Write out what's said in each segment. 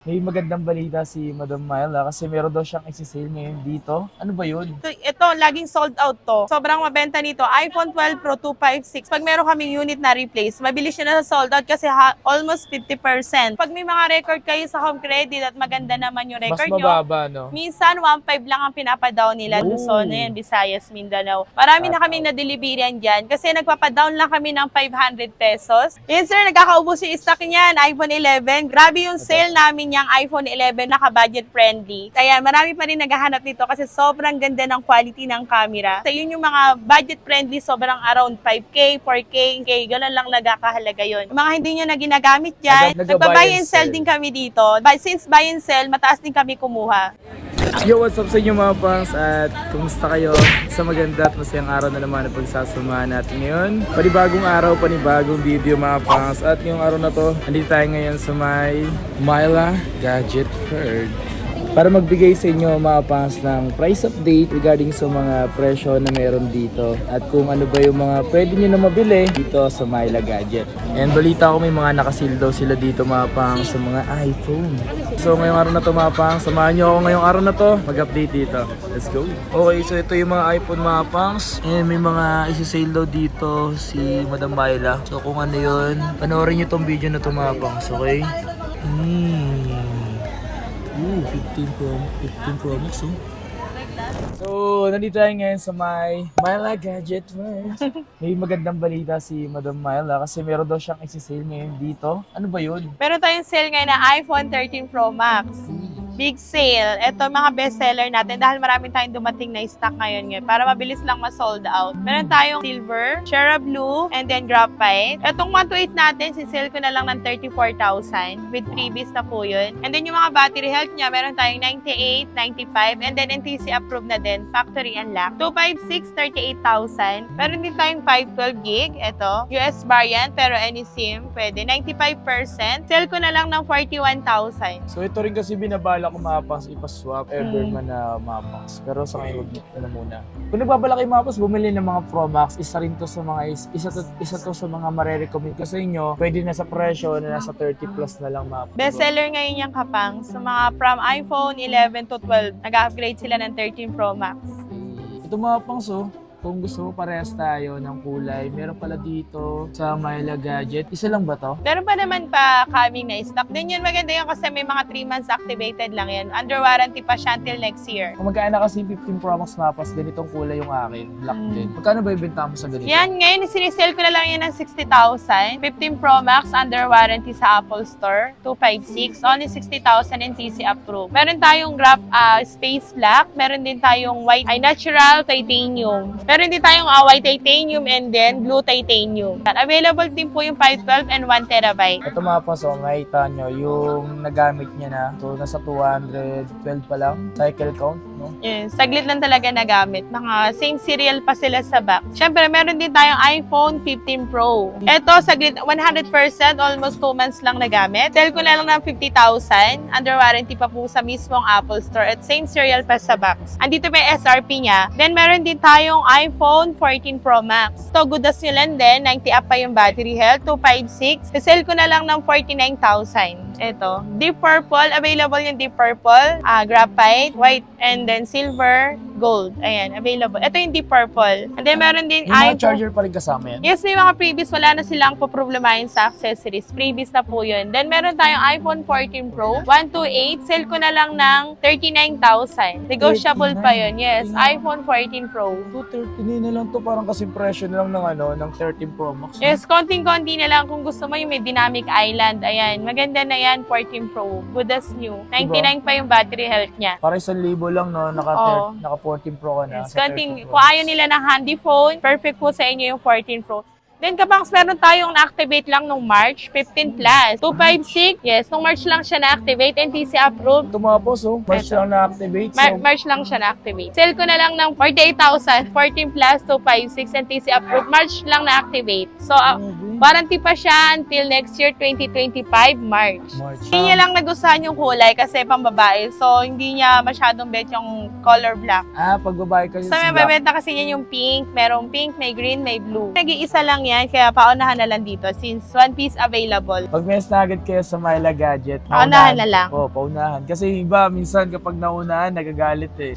May magandang balita si Madam Myla kasi meron daw siyang isi-sale ngayon dito. Ano ba yun? Ito, laging sold out to. Sobrang mabenta nito. iPhone 12 Pro 256. Pag meron kaming unit na replace, mabilis siya na sa sold out kasi almost 50%. Pag may mga record kayo sa home credit at maganda naman yung Mas record nyo, mababa, no? minsan 1.5 lang ang pinapadaw nila. Oh. Luzon, yan, Visayas, Mindanao. Marami na kaming na-deliverian dyan kasi nagpapadown lang kami ng 500 pesos. Yes sir, nagkakaubos yung stock niyan, iPhone 11. Grabe yung sale namin yung iPhone 11, naka-budget friendly. Kaya marami pa rin naghahanap nito kasi sobrang ganda ng quality ng camera. So yun yung mga budget friendly, sobrang around 5K, 4K, gano'n lang nagkakahalaga yun. Yung mga hindi nyo na ginagamit dyan, nagpa-buy and sell din kami dito. But since buy and sell, mataas din kami kumuha. Yo, what's up sa inyo mga pangs at kumusta kayo sa maganda at masayang araw na naman na pagsasamahan natin ngayon. Panibagong araw, panibagong video mga pangs at ngayong araw na to, andito tayo ngayon sa may Myla Gadget World para magbigay sa inyo mga pangs ng price update regarding sa mga presyo na meron dito at kung ano ba yung mga pwede nyo na mabili dito sa Myla Gadget. And balita ko may mga nakasil daw sila dito mga pangs sa mga iPhone. So ngayong araw na to mga pangs, samahan nyo ako ngayong araw na to mag-update dito. Let's go! Okay, so ito yung mga iPhone mga pangs. And may mga isi-sale daw dito si Madam Myla. So kung ano yun, panoorin nyo tong video na to mga pangs, okay? 15 Pro Max oh. So, nandito tayo ngayon sa may Myla Gadget World. May magandang balita si Madam Myla kasi meron daw siyang isi-sale ngayon dito. Ano ba yun? Meron tayong sale ngayon na iPhone 13 Pro Max. Big sale. Ito mga bestseller natin dahil marami tayong dumating na stock ngayon para mabilis lang ma-sold out. Meron tayong silver, Shera Blue, and then graphite. Itong 128 natin, sisale ko na lang ng 34,000 with freebies na po yun. And then yung mga battery health niya, meron tayong 98, 95, and then NTC approved na din, factory unlock. 256, 38,000. Meron din tayong 512 gig. Ito, US variant, pero any SIM, pwede. 95%. Sale ko na lang ng 41,000. So ito rin kasi binabala ko mapas ipaswap ever man na mapas. Pero sa ngayon wag na muna. Kung nagbabala kayo mapas, bumili ng mga Pro Max, isa rin to sa mga isa to sa mga mare-recommend ko sa inyo. Pwede na sa presyo na nasa 30 plus na lang mapas. Bestseller ngayon yung kapang sa mga from iPhone 11 to 12. Nag-upgrade sila ng 13 Pro Max. Ito mga pangs oh. Kung gusto mo parehas tayo ng kulay, meron pala dito sa Myla Gadget. Isa lang ba to? Meron pa naman pa coming na stock. Din yun, maganda yun kasi may mga 3 months activated lang yan. Under warranty pa siya until next year. Kung magkano kasi 15 Pro Max mapas, ganitong kulay yung akin. Black din. Magkano ba ibenta mo sa ganito? Yan, ngayon sinisale ko na lang yan ng 60,000. 15 Pro Max under warranty sa Apple Store. 256. Only 60,000 and TC approved. Meron tayong space black. Meron din tayong white, natural titanium. Meron din tayong white titanium and then blue titanium. Available din po yung 512 and 1 terabyte. Ito mga paso, makita nyo, yung nagamit niya na. So, nasa 212 pa lang. Cycle count, no? Yes, saglit lang talaga nagamit. Mga same serial pa sila sa back. Siyempre, meron din tayong iPhone 15 Pro. Ito, saglit, 100%, almost 2 months lang nagamit. Sell ko na lang ng 50,000. Under warranty pa po sa mismong Apple Store at same serial pa sa box. Andito pa yung SRP niya. Then, meron din tayong iPhone 14 Pro Max. Ito, good as nyo lang din. 90 up pa yung battery health. 256. Sell ko na lang ng 49,000. Ito, deep purple. Available yung deep purple, graphite, white, and then silver, gold. Ayan, available. Ito yung deep purple. And then meron din Yung mga iPhone. charger pa rin kasama yan. Yes, may mga previous. Wala na silang poproblemahin sa accessories. Previous na po yun. Then meron tayong iPhone 14 Pro. 128. Sale ko na lang ng 39,000. Negotiable pa yun. Yes, iPhone 14 Pro. 230 na lang to, parang kasi presyo na lang ng ng 13 Pro Max. no? Yes, konting-konti na lang kung gusto mo yung may dynamic island. Ayan, maganda na yan, 14 Pro. Good as new. 99 pa yung battery health niya. Para 1,000 lang, no? Oo. Naka 14 Pro ka na. Yes, sa konting, 13 Pro. kung ayaw nila ng handy phone, perfect po sa inyo yung 14 Pro. Then, kabangs, meron tayong na-activate lang nung March 15 plus. 256, yes, nung March lang siya na-activate, NTC approved. Ito mga boss, oh. March Ito. lang na-activate. So, March lang siya na-activate. Sale ko na lang ng 48,000, 14 plus, 256, NTC approved. March lang na-activate. So, warranty pa siya until next year, 2025, March. Hindi niya lang nagustuhan yung kulay kasi pambabae. So, hindi niya masyadong bet yung color black. pagbabae kasi So, may babenta kasi niya yung pink. Merong pink, may green, may blue. Nag-iisa lang yan, kaya paunahan na lang dito since one piece available. Pag may agad kayo sa Myla Gadget, Paunahan na lang. Oo, paunahan. Kasi iba, minsan kapag naunahan, nagagalit eh.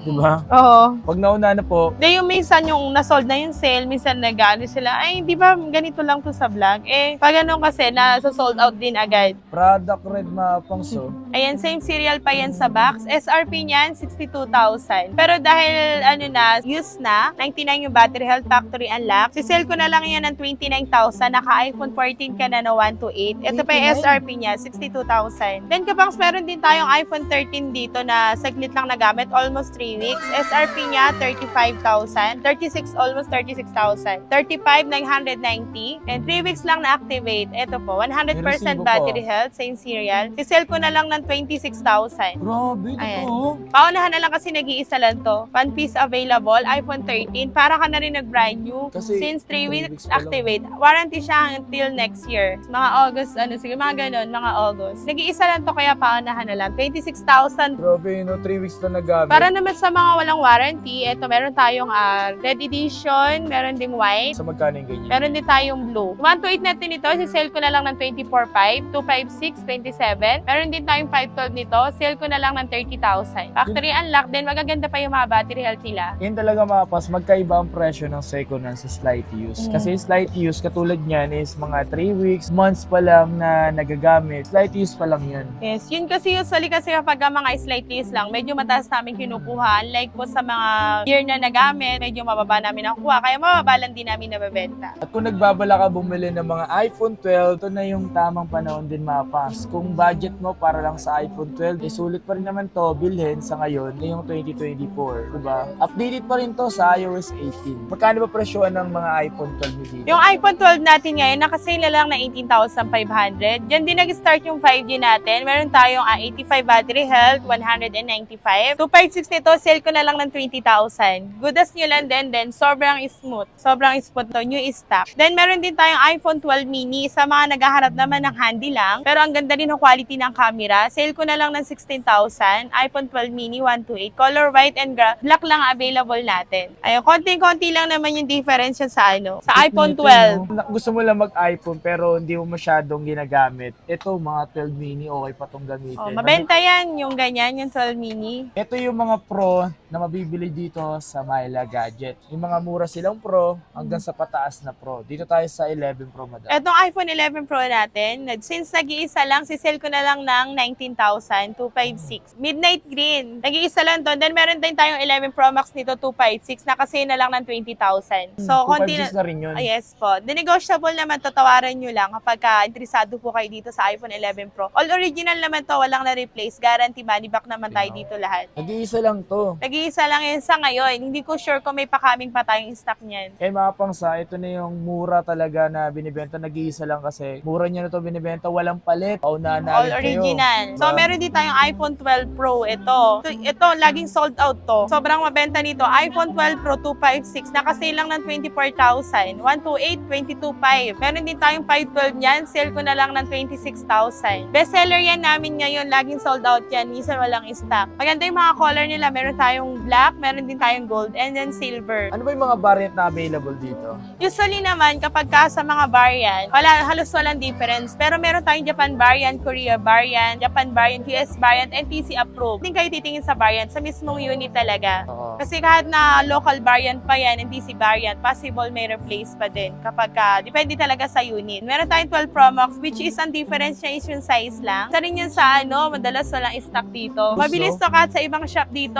Diba? Oo. Pag naunahan na po, Di yung minsan yung nasold na yung sale, minsan nag-ano sila, ay di ba ganito lang to sa vlog? Eh, pag ganun kasi, nasa-sold out din agad. product red mga pangso. Ayan, same cereal pa yan sa box. SRP niyan, 62,000. Pero dahil, ano na, used na, 99 yung battery health, factory unlock, sisell ko na lang yan ng 29,000. Naka-iPhone 14 ka na 128. Ito pa yung 29? SRP niya, 62,000. Then, kabangs, meron din tayong iPhone 13 dito na saglit lang nagamit, almost 3 weeks. SRP niya, 35,000. 36, almost 36,000. 35, 990. And 3 weeks lang na-activate. Ito po, 100% May resibo battery po. health, same cereal. Sisell ko na lang ng 26,000. Grabe, Ayan. ito. Paunahan na lang kasi nag-iisa lang to. One piece available, iPhone 13. Para ka na rin nag-brand new. Kasi Since 3 3 weeks weeks pa lang. activate. Warranty siya until next year. Mga August, sige, mga ganun, mga August. Nag-iisa lang to kaya paunahan na lang. 26,000. Grabe, 3 weeks na nagamit. Para naman sa mga walang warranty, eto meron tayong red edition, meron ding white. Sa magkano yung ganyan? Meron din tayong blue. 128 natin ito, si-sale ko na lang ng 24,500, 256, 27. Meron din tayong 512 nito, sale ko na lang ng 30,000. Factory unlock din, magaganda pa yung mga battery health nila. Yun talaga mapas, magkaiba ang presyo ng second hand sa slight use. Kasi slight use, katulad niyan is mga 3 weeks, months pa lang na nagagamit. Slight use pa lang yun. Yes, yun kasi usually kasi kapag ang mga slight lease lang, medyo mataas namin kinukuha. Unlike po sa mga year na nagamit, medyo mababa namin nakuha. Kaya mababa lang din namin nabebenta. At kung nagbabala ka bumili ng mga iPhone 12, ito na yung tamang panahon din mapas. Kung budget mo para lang sa iPhone 12, eh sulit pa rin naman to bilhin sa ngayon, ngayong 2024. Diba? Updated pa rin to sa iOS 18. Magkano ba presyoan ng mga iPhone 12 mo dito? Yung iPhone 12 natin ngayon, nakasale na lang na 18,500. Diyan din nag-start yung 5G natin. Meron tayong 85 battery health, 195. 256 nito, sale ko na lang ng 20,000. Good as new lang din, sobrang smooth. Sobrang smooth to, new stock. Then meron din tayong iPhone 12 mini sa mga naghahanap naman ng handy lang. Pero ang ganda din ng quality ng camera. Sale ko na lang ng 16,000. iPhone 12 mini 128. Color white and black lang available natin. Ayun, konting-konti lang naman yung difference yun sa sa iPhone 12. Gusto mo lang mag-iPhone pero hindi mo masyadong ginagamit. Ito, mga 12 mini, okay pa tong gamitin. Oh, mabenta yan, yung ganyan, yung 12 mini. Ito yung mga pro na mabibili dito sa Myla Gadget. Yung mga mura silang pro hanggang sa pataas na pro. Dito tayo sa 11 Pro, madam. Etong iPhone 11 Pro natin, since nag-iisa lang, sisell ko na lang ng 19,256. Midnight green. Nag-iisa lang to. Then meron din tayong 11 Pro Max nito, 256. Nakasale na lang ng 20,000. So, konti 256 na rin yun. Yes po. The negotiable naman, tatawaran nyo lang kapag interesado po kayo dito sa iPhone 11 Pro. All original naman to, walang na-replace. Guarantee money back naman tayo dito lahat. Nag-iisa lang to. Nag-iisa lang yun sa ngayon. Hindi ko sure kung may pakaming pa tayong stock niyan. Eh mga pangsa, ito na yung mura talaga na binibenta. Nag-iisa lang kasi mura niya na to binibenta. Walang palit. Paunahan na All agad kayo. original. So, Diba? meron din tayong iPhone 12 Pro. Ito, laging sold out to. Sobrang mabenta nito. iPhone 12 Pro 256. Nakasale lang ng 24,000. 128, 22,500. Meron din tayong 512 niyan. Sale ko na lang ng 26,000. Bestseller yan namin ngayon. Laging sold out yan. Minsan walang stock. Maganda yung mga color nila. Meron tayong black, meron din tayong gold, and then silver. Ano ba yung mga variant na available dito? Usually naman, kapag sa mga variant, halos walang difference. Pero meron tayong Japan variant, Korea variant, Japan variant, US variant, and TC approved. Hindi kayo titingin sa variant, sa mismong unit talaga. Oo. Kasi kahit na local variant pa yan and TC variant, possible may replace pa din kapag depende talaga sa unit. Meron tayong 12 Pro Max, which is ang difference niya is yung size lang. Isa rin yun sa madalas walang stock dito. Mabilis to kahit sa ibang shop dito,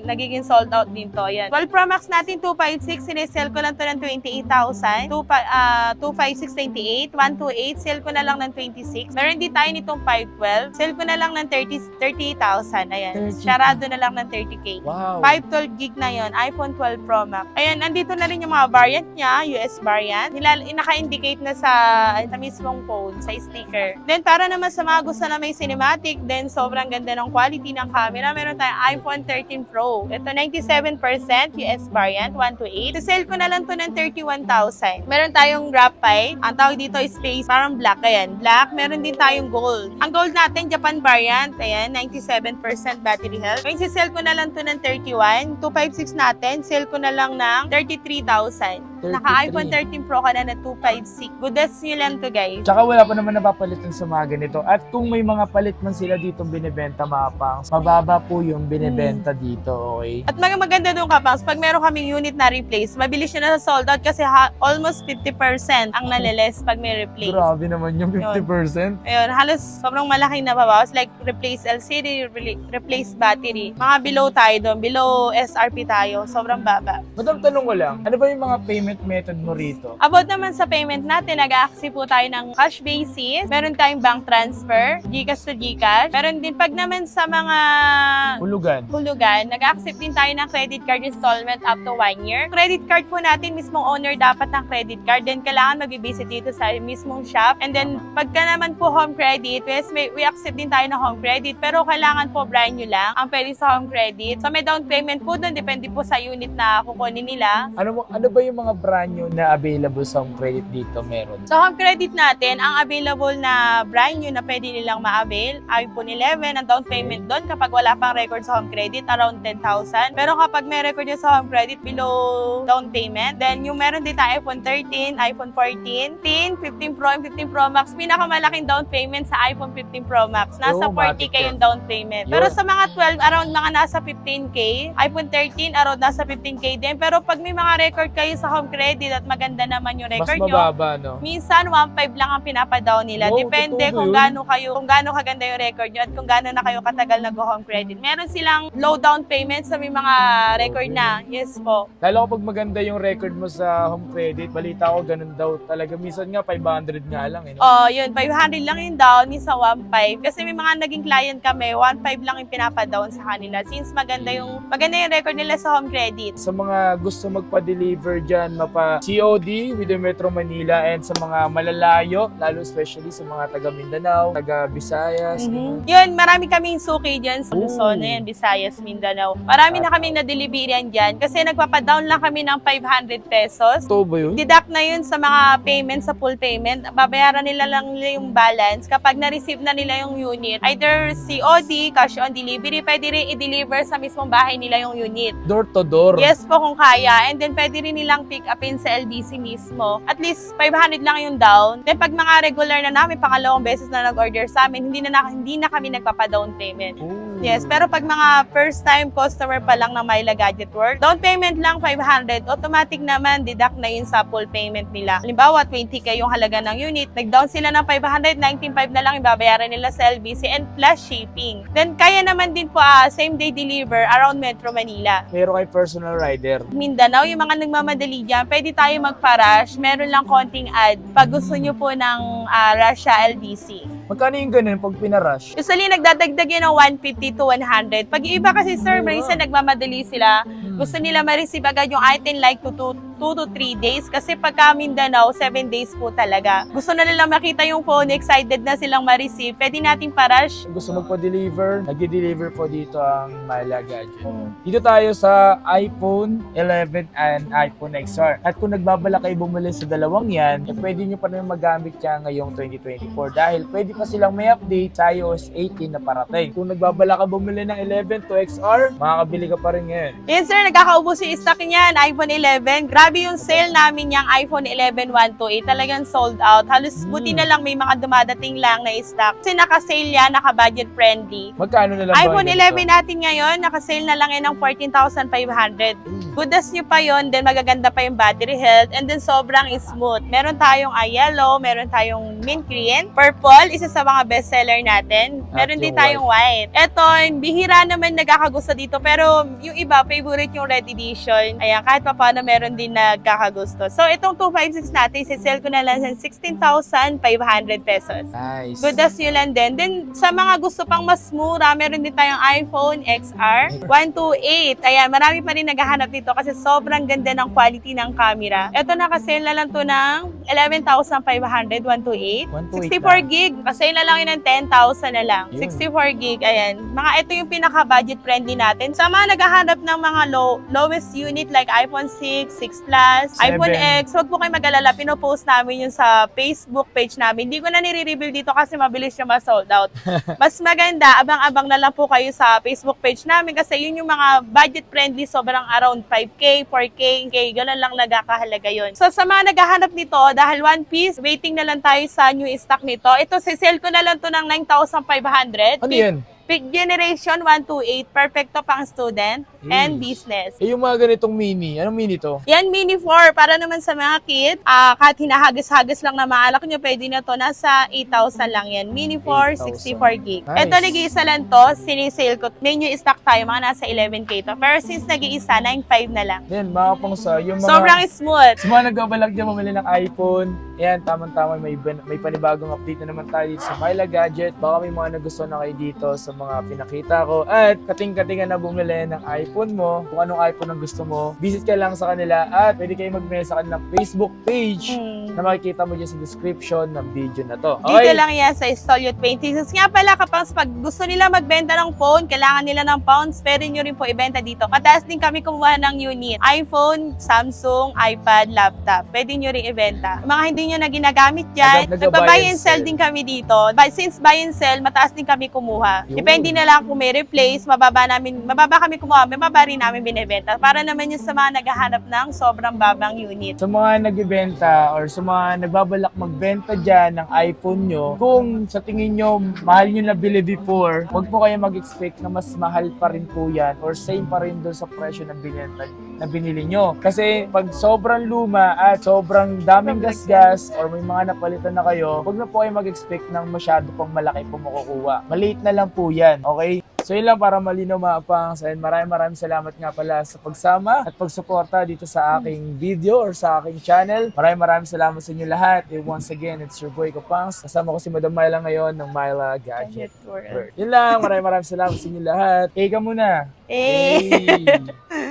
nagiging sold out din to. Yan. 12 Pro Max natin, 256, sinesell ko lang to ng 28,000. 256, 28, 128, sell ko na lang ng 26. Meron din tayo nitong 512, sell ko na lang ng 38,000. Ayan, 30. sarado na lang ng 30K. Wow. 512 gig na yon, iPhone 12 Pro Max. Ayan, andito na rin yung mga variant niya, US variant. Naka-indicate na sa mismong phone, sa sticker. Then, para naman sa mga gusto na may cinematic, then sobrang ganda ng quality ng camera, meron tayong iPhone 13 Pro. Ito, 97% US variant, 128. Sale ko na lang to ng 31,000. Meron tayong graphite. Ang tawag dito is space, parang black. Ayan, black. Meron din tayong gold. Ang gold natin, Japan variant. Ayan, 97% battery health. Ngayon, sale ko na lang to ng 31. 256 natin, sale ko na lang ng 33,000. Naka-iPhone 13 Pro ka na 256. Goodness nyo lang to guys. Tsaka wala pa naman napapalitan sa mga ganito. At kung may mga palit man sila dito binibenta mga pangs, mababa po yung binibenta dito, okay? At maganda doon Kapangs, pag meron kaming unit na replace, mabilis yun na sa sold out kasi almost 50% ang naliles pag may replace. Grabe naman yung 50%. Ayun, halos sobrang malaking nababawas. Like, replace LCD, replace battery. Mga below tayo doon. Below SRP tayo. Sobrang baba. Madam, tanong ko lang, ano ba yung mga payment method mo rito? About naman sa payment natin, nag-a-accept po tayo ng cash basis. Meron tayong bank transfer, GCash to GCash. Meron din pag naman sa mga hulugan, nag-accept din tayo ng credit card installment up to 1 year. Credit card po natin, mismong owner dapat ng credit card. Then, kailangan mag-visit dito sa mismong shop. And then, pagka naman po home credit, we accept din tayo ng home credit. Pero kailangan po brand new lang ang pwede sa home credit. So, may down payment po doon. Depende po sa unit na kukunin nila. Ano ba yung mga brand new na available sa home credit dito meron? Sa home credit natin, ang available na brand new na pwede nilang ma-avail, iPhone 11, ang down payment doon kapag wala pang record sa home credit, around 10,000. Pero kapag may record yun sa home credit, below down payment, then yung meron dito iPhone 13, iPhone 14, 15 Pro, and 15 Pro Max, pinakamalaking down payment sa iPhone 15 Pro Max. Nasa 40K yung down payment. Pero sa mga 12, around mga nasa 15K, iPhone 13, around nasa 15K din. Pero pag may mga record kayo sa home credit at maganda naman yung record Mas mababa, no? minsan 1.5 lang ang pinapadown nila. Wow, Depende totoo kung yun. gaano kaganda yung record nyo at kung gaano na kayo katagal nag-home credit. Meron silang low down payment sa may mga record na. Yes po. Lalo kapag maganda yung record mo sa home credit, balita ko ganun daw talaga. Minsan nga 500 nga lang. Eh, no? Oh, yun. 500 lang yung down, minsan 1.5. Kasi may mga naging client kami, 1.5 lang yung pinapadown sa kanila. Since maganda yung record nila sa home credit. Sa mga gusto magpa-deliver dyan, mapa-COD with the Metro Manila and sa mga malalayo, lalo especially sa mga taga Mindanao, taga Visayas. Mhm. Yun, marami kaming suki dyan sa Luzon, yan, Visayas, Mindanao. Marami na kaming na-deliverian dyan kasi nagpapadown lang kami ng 500 pesos. Totoo ba yun? Deduct na yun sa mga payment, sa full payment. Babayaran nila lang nila yung balance kapag na-receive na nila yung unit. Either COD, cash on delivery, pwede rin i-deliver sa mismong bahay nila yung unit. Door to door. Yes po kung kaya. And then pwede rin nilang pick upin sa LBC mismo. At least 500 lang yung down. Then pag mga regular na namin, pangalawang beses na nag-order sa amin, hindi na kami nagpapa-down payment. Ooh. Yes, pero pag mga first time customer pa lang ng Myla Gadget World, down payment lang 500, automatic naman deduct na yun sa full payment nila. Halimbawa, 20K yung halaga ng unit, nag-down sila ng 500, 19.5 na lang yung babayaran nila sa LBC and plus shipping. Then kaya naman din po same day deliver around Metro Manila. Meron kay personal rider. Mindanao, yung mga nagmamadali dyan, pwede tayo magpa-rush. Meron lang konting ad pag gusto nyo po ng rush sa LBC. Magkano yung ganun pag pinarush? Usually, nagdadagdag yun ng 150 to 100. Pag iba kasi, sir, minsan nagmamadali sila. Gusto nila ma-receive agad yung item like 2 to 3 days. Kasi pagka Mindanao, 7 days po talaga. Gusto na nilang makita yung phone, excited na silang ma-receive. Pwede natin pa-rush. Kung gusto magpa-deliver, nag-deliver po dito ang Myla Gadget. Dito tayo sa iPhone 11 and iPhone XR. At kung nagbabala kayo bumili sa dalawang yan, pwede nyo pa rin magamit yan ngayong 2024 dahil pwede pa silang may update sa iOS 18 na parating. Kung nagbabala ka bumili ng 11 to XR, makakabili ka pa rin ngayon. Yes, sir, nagkakaubos yung stock niyan, iPhone 11. Grabe yung sale namin yung iPhone 11 128. Talagang sold out. Halos buti na lang may mga dumadating lang na stock. Kasi naka-sale yan, naka-budget friendly. Magkano na lang ba iPhone yung 11 ganito? natin ngayon, naka-sale na lang yan ng 14,500. Goodas nyo pa yon, then magaganda pa yung battery health, and then sobrang smooth. Meron tayong yellow, meron tayong mint green. Purple, isa sa mga bestseller natin. Meron At din yung tayong white. Ito, bihira naman nagkakagusto dito, pero yung iba, favorite yung red edition. Ayan, kahit pa paano meron din nagkakagusto. So, itong 256 natin, sisell ko na lang sa 16,500 pesos. Nice. Goodas nyo lang din. Then, sa mga gusto pang mas mura, meron din tayong iPhone XR 128. Ayan, marami pa rin naghahanap dito kasi sobrang ganda ng quality ng camera. Ito, nakasale na lang to ng 11,500, 128. 64 gig. Kasale na lang yun ng 10,000 na lang. Yun. 64 gig. Ayan. Ito yung pinaka-budget friendly natin. Sa mga naghahanap ng mga lowest unit like iPhone 6, 6 Plus, 7. iPhone X. Huwag po kayo mag-alala, pinopost namin yun sa Facebook page namin. Hindi ko na nire-reveal dito kasi mabilis siya ma-sold out. Mas maganda, abang-abang na lang po kayo sa Facebook page namin kasi yun yung mga budget-friendly, sobrang around 5K, 4K, gano'n lang nagkakahalaga yun. So sa mga naghahanap nito, dahil one piece, waiting na lang tayo sa new stock nito. Ito, sisell ko na lang to ng 9,500. Ano yan? Pick Generation 128, perfecto pang student and business. Eh, yung mga ganitong mini, anong mini to? Yan, Mini 4, para naman sa mga kid. Kahit hinahagis-hagis lang na maalak nyo, pwede na to. Nasa 8,000 lang yan. Mini 4, 8,000. 64 gig. Nice. Ito, nag-iisa lang to. Sinisale ko. May new stock tayo, mga nasa 11K to. Pero since nag-iisa, 9,500 na lang. Yan, mga pangsa, yung mga... Sobrang smooth. Sa mga nagbabalak dyan mamili ng iPhone, ayan, tamang-tama, may panibagong update na naman tayo dito sa Myla Gadget. Baka may mga nagustuhan na kayo dito sa mga pinakita ko. At kating-katingan na bumili ng iPhone mo, kung anong iPhone ang gusto mo, visit ka lang sa kanila at pwede kayo mag-mail sa kanilang Facebook page na makikita mo dyan sa description ng video na to. Dito lang yan sa Stolyo 26. Nga pala, kapag gusto nila magbenta ng phone, kailangan nila ng pounds, pwede nyo rin po ibenta dito. Mataas din kami kumuha ng unit. iPhone, Samsung, iPad, laptop. Pwede nyo rin ibenta. Mga hindi nyo na ginagamit dyan, nagpa-buy and sell din kami dito. But since buy and sell, mataas din kami kumuha. Yun. Depende na lang kung may replace, mababa kami kumuha, mababa rin namin binibenta. Para naman yun sa mga naghahanap ng sobrang babang unit. Sa mga nagbebenta or sa mga nagbabalak magbenta dyan ng iPhone nyo, kung sa tingin nyo mahal nyo nabili before, huwag po kayo mag-expect na mas mahal pa rin po yan or same pa rin doon sa presyo na binili nyo. Kasi pag sobrang luma at sobrang daming gasgas or may mga napalitan na kayo, huwag na po kayo mag-expect ng masyado pang malaki po makukuha. Maliit na lang po yan, okay? So yun lang para malinaw mga pangs, and maraming salamat nga pala sa pagsama at pagsuporta dito sa aking video or sa aking channel. Maraming salamat sa inyo lahat. And once again, it's your boy Kapangs. Kasama ko si Madam Myla ngayon ng Myla Gadget World. Yun lang, maraming salamat sa inyo lahat. Hey ka muna. Eh. Hey.